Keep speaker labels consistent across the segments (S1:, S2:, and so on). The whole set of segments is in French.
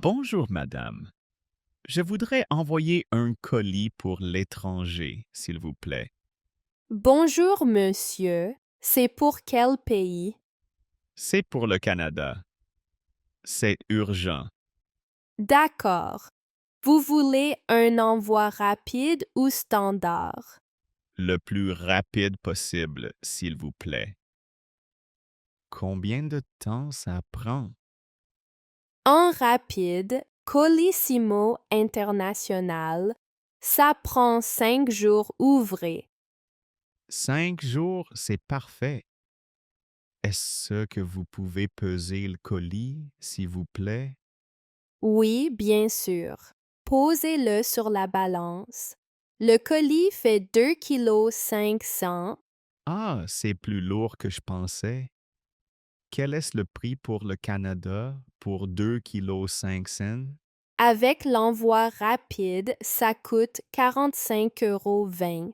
S1: Bonjour, madame. Je voudrais envoyer un colis pour l'étranger, s'il vous plaît.
S2: Bonjour, monsieur. C'est pour quel pays?
S1: C'est pour le Canada. C'est urgent.
S2: D'accord. Vous voulez un envoi rapide ou standard?
S1: Le plus rapide possible, s'il vous plaît. Combien de temps ça prend?
S2: En rapide, Colissimo International, ça prend 5 jours ouvrés.
S1: 5 jours, c'est parfait. Est-ce que vous pouvez peser le colis, s'il vous plaît?
S2: Oui, bien sûr. Posez-le sur la balance. Le colis fait 2,5 kg.
S1: Ah, c'est plus lourd que je pensais. Quel est le prix pour le Canada pour 2,5 kg?
S2: Avec l'envoi rapide, ça coûte 45,20 €.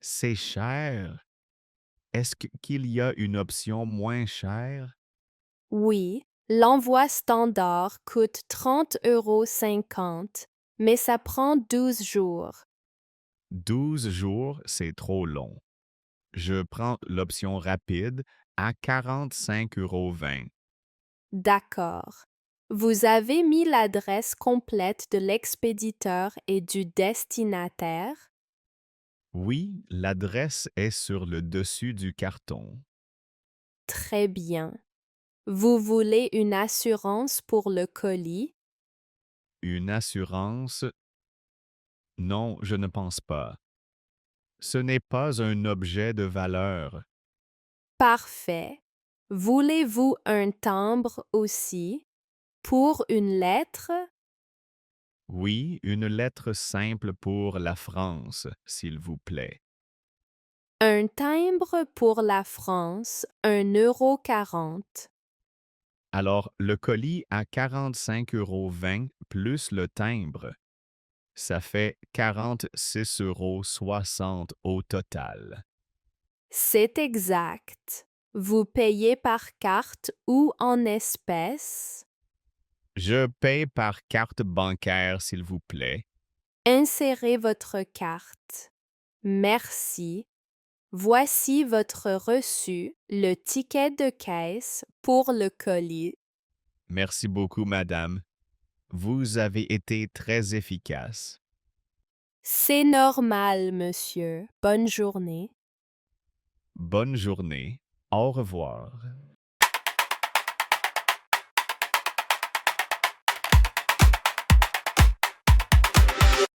S1: C'est cher. Qu'il y a une option moins chère?
S2: Oui, l'envoi standard coûte 30,50 €, mais ça prend 12 jours.
S1: 12 jours, c'est trop long. Je prends l'option rapide à 45,20 €.
S2: D'accord. Vous avez mis l'adresse complète de l'expéditeur et du destinataire?
S1: Oui, l'adresse est sur le dessus du carton.
S2: Très bien. Vous voulez une assurance pour le colis?
S1: Une assurance? Non, je ne pense pas. Ce n'est pas un objet de valeur.
S2: Parfait. Voulez-vous un timbre aussi? Pour une lettre?
S1: Oui, une lettre simple pour la France, s'il vous plaît.
S2: Un timbre pour la France, 1,40 €.
S1: Alors, le colis à 45,20 € plus le timbre. Ça fait 46,60 € au total.
S2: C'est exact. Vous payez par carte ou en espèces?
S1: Je paye par carte bancaire, s'il vous plaît.
S2: Insérez votre carte. Merci. Voici votre reçu, le ticket de caisse pour le colis.
S1: Merci beaucoup, madame. Vous avez été très efficace.
S2: C'est normal, monsieur. Bonne journée.
S1: Bonne journée. Au revoir.